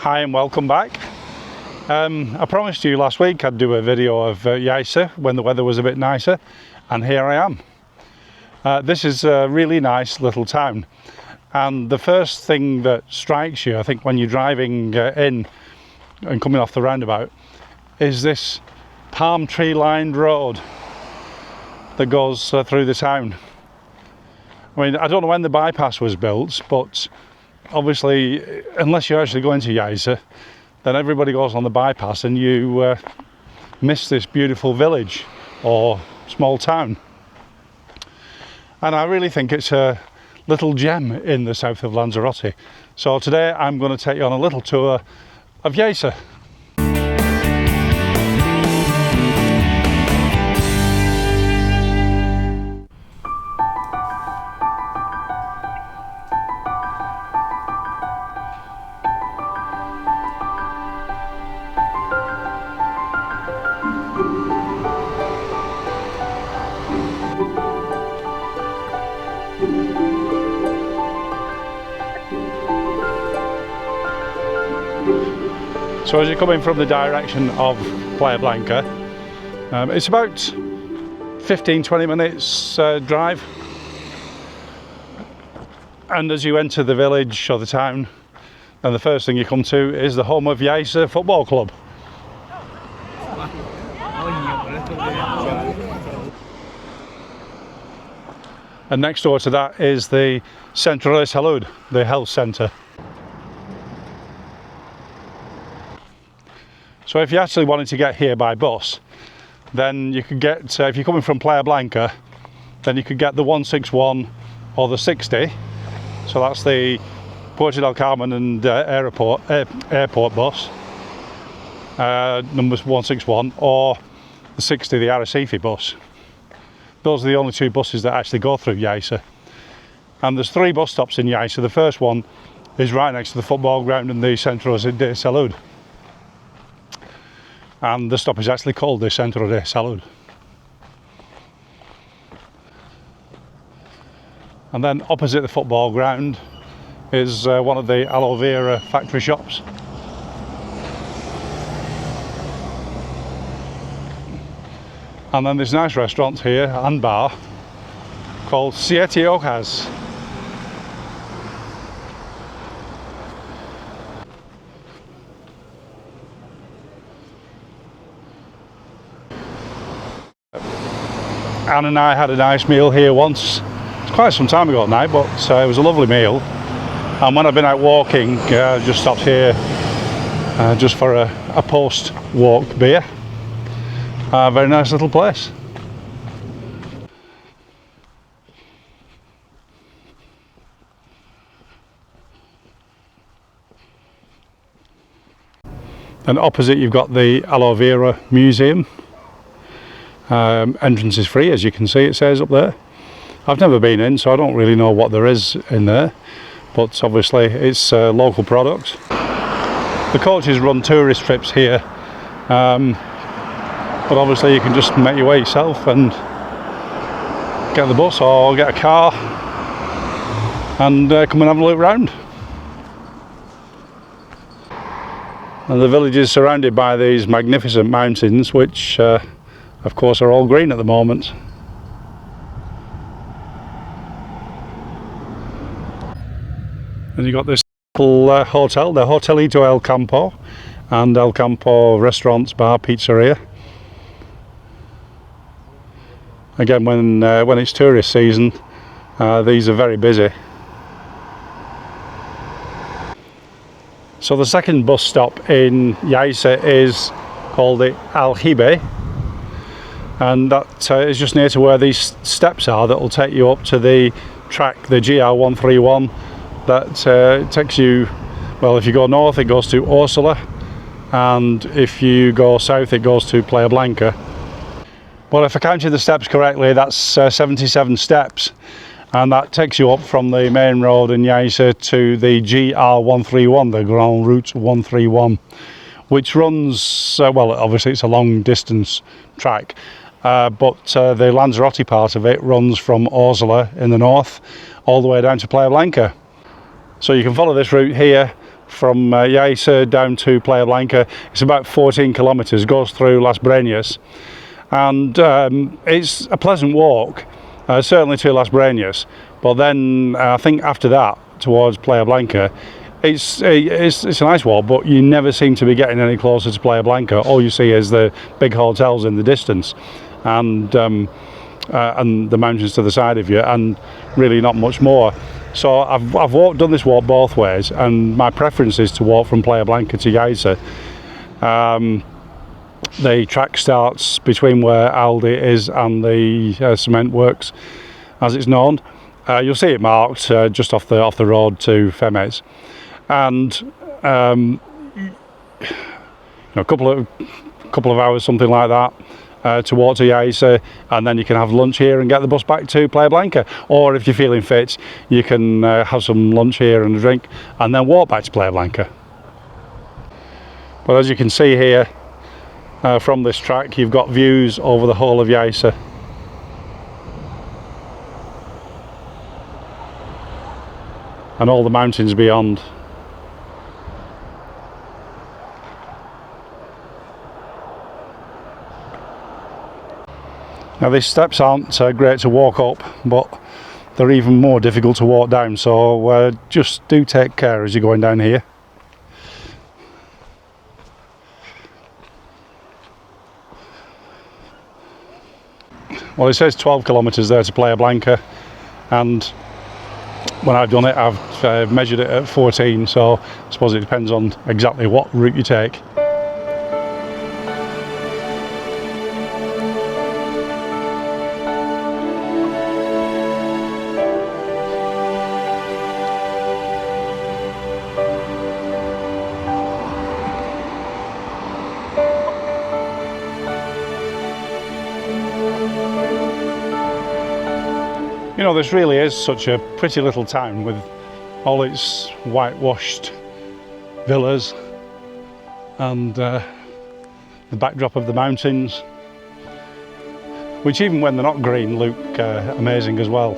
Hi and welcome back. I promised you last week I'd do a video of Yaiza when the weather was a bit nicer, and here I am. This is a really nice little town, and the first thing that strikes you, I think, when you're driving in and coming off the roundabout is this palm tree lined road that goes through the town. I mean, I don't know when the bypass was built, but obviously, unless you're actually going to Yaiza, then everybody goes on the bypass and you miss this beautiful village or small town. And I really think it's a little gem in the south of Lanzarote. So today I'm going to take you on a little tour of Yaiza. So as you're coming from the direction of Playa Blanca, it's about 15-20 minutes drive, and as you enter the village or the town, then the first thing you come to is the home of Yaiza Football Club. And next door to that is the Centro de Salud, the health centre. So if you actually wanted to get here by bus, then you could get, if you're coming from Playa Blanca, then you could get the 161 or the 60. So that's the Puerto del Carmen and airport bus, numbers 161, or the 60, the Arrecife bus. Those are the only two buses that actually go through Yaiza. And there's 3 bus stops in Yaiza. The first one is right next to the football ground in the Centro de Salud. And the stop is actually called the Centro de Salud. And then opposite the football ground is one of the aloe vera factory shops. And then there's a nice restaurant here and bar called Siete Hojas. Anne and I had a nice meal here once. It's quite some time ago now, but it was a lovely meal. And when I've been out walking, I just stopped here just for a post-walk beer. Very nice little place. And opposite you've got the aloe vera museum. Entrance is free, as you can see, it says up there. I've never been in, so I don't really know what there is in there, but obviously it's local products. The coaches run tourist trips here, but obviously you can just make your way yourself and get the bus or get a car and come and have a look round. And the village is surrounded by these magnificent mountains, which of course are all green at the moment. And you've got this little hotel, the Hotelito El Campo, and El Campo restaurants, bar, pizzeria. Again, when it's tourist season, these are very busy. So the second bus stop in Yaiza is called the Aljibe, and that is just near to where these steps are that will take you up to the track, the GR131, that takes you, well, if you go north it goes to Ursula, and if you go south it goes to Playa Blanca. Well, if I counted the steps correctly, that's 77 steps, and that takes you up from the main road in Yaiza to the GR131, the Grand Route 131, which runs, well, obviously it's a long distance track, but the Lanzarote part of it runs from Ursula in the north all the way down to Playa Blanca. So you can follow this route here from Yaiza down to Playa Blanca. It's about 14 kilometres, goes through Las Breñas, and it's a pleasant walk, certainly to Las Breñas, but then I think after that towards Playa Blanca it's a nice walk, but you never seem to be getting any closer to Playa Blanca. All you see is the big hotels in the distance, and the mountains to the side of you, and really not much more. So I've done this walk both ways, and my preference is to walk from Playa Blanca to Yaiza. The track starts between where Aldi is and the cement works, as it's known. You'll see it marked just off the road to Femes, and a couple of hours, something like that, to walk to Yaiza, and then you can have lunch here and get the bus back to Playa Blanca. Or if you're feeling fit, you can have some lunch here and a drink, and then walk back to Playa Blanca. But as you can see here, from this track, you've got views over the whole of Yaiza. And all the mountains beyond. Now these steps aren't great to walk up, but they're even more difficult to walk down, so just do take care as you're going down here. Well, it says 12 kilometres there to Playa Blanca, and when I've done it, I've measured it at 14, so I suppose it depends on exactly what route you take. You know, this really is such a pretty little town with all its whitewashed villas and the backdrop of the mountains, which even when they're not green look amazing as well.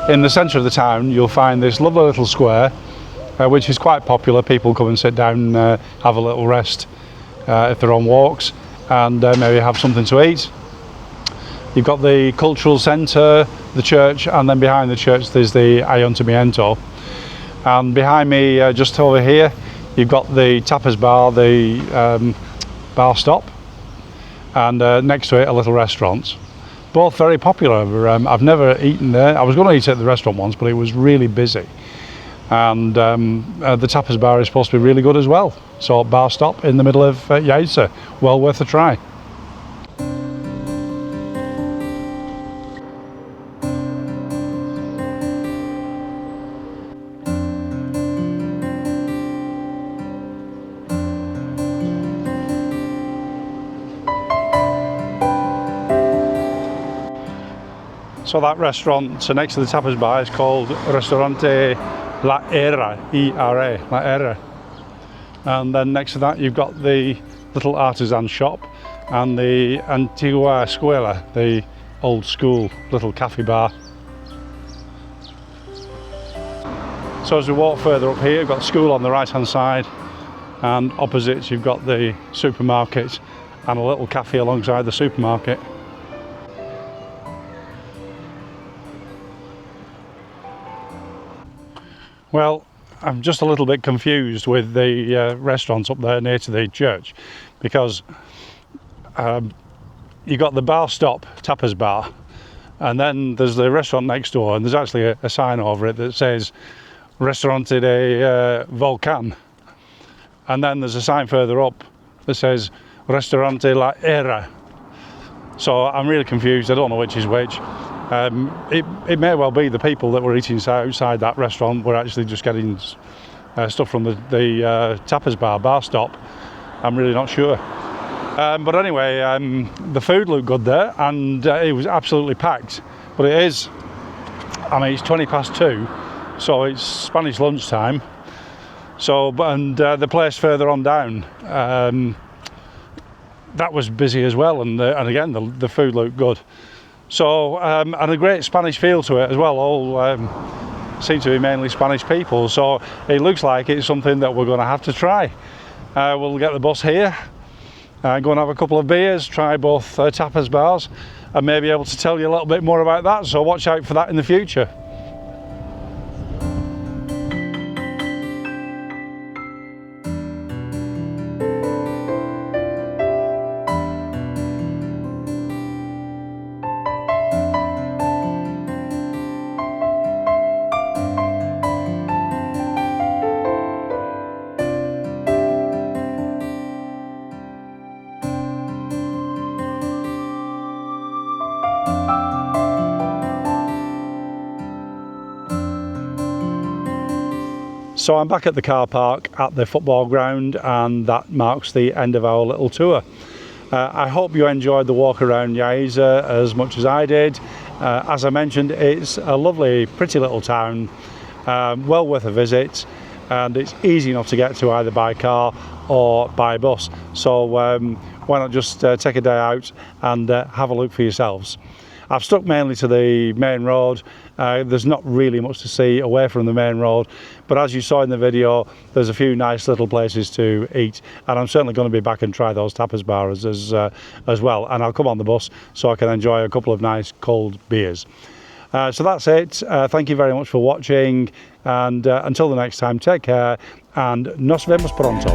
In the centre of the town you'll find this lovely little square, which is quite popular. People come and sit down, have a little rest if they're on walks, and maybe have something to eat. You've got the cultural centre, the church, and then behind the church there's the Ayuntamiento. And behind me, just over here, you've got the tapas bar, the bar stop, and next to it a little restaurant. Both very popular. I've never eaten there. I was going to eat at the restaurant once, but it was really busy. And the tapas bar is supposed to be really good as well. So bar stop in the middle of Yaiza, well worth a try. So that restaurant next to the tapas bar is called Restaurante La Era, E-R-A, La Era. And then next to that you've got the little artisan shop and the Antigua Escuela, the old school little cafe bar. So as we walk further up here, we've got school on the right hand side, and opposite you've got the supermarket and a little cafe alongside the supermarket. Well, I'm just a little bit confused with the restaurants up there near to the church, because you got the bar stop, tapas bar, and then there's the restaurant next door, and there's actually a sign over it that says Restaurante de Volcan, and then there's a sign further up that says Restaurante La Era. So I'm really confused. I don't know which is which. It may well be the people that were eating outside that restaurant were actually just getting stuff from the tapas bar stop. I'm really not sure. But anyway, the food looked good there, and it was absolutely packed. But it is, I mean, it's 2:20, so it's Spanish lunchtime. So, and the place further on down, that was busy as well, and again the food looked good. So, and a great Spanish feel to it as well. All seem to be mainly Spanish people, so it looks like it's something that we're going to have to try. We'll get the bus here, go and have a couple of beers, try both tapas bars, and maybe able to tell you a little bit more about that, so watch out for that in the future. So I'm back at the car park at the football ground, and that marks the end of our little tour. I hope you enjoyed the walk around Yaiza as much as I did. As I mentioned, it's a lovely, pretty little town, well worth a visit, and it's easy enough to get to either by car or by bus. So why not just take a day out and have a look for yourselves. I've stuck mainly to the main road. There's not really much to see away from the main road, but as you saw in the video, there's a few nice little places to eat, and I'm certainly going to be back and try those tapas bars as well, and I'll come on the bus so I can enjoy a couple of nice cold beers. So that's it. Thank you very much for watching, and until the next time, take care and nos vemos pronto.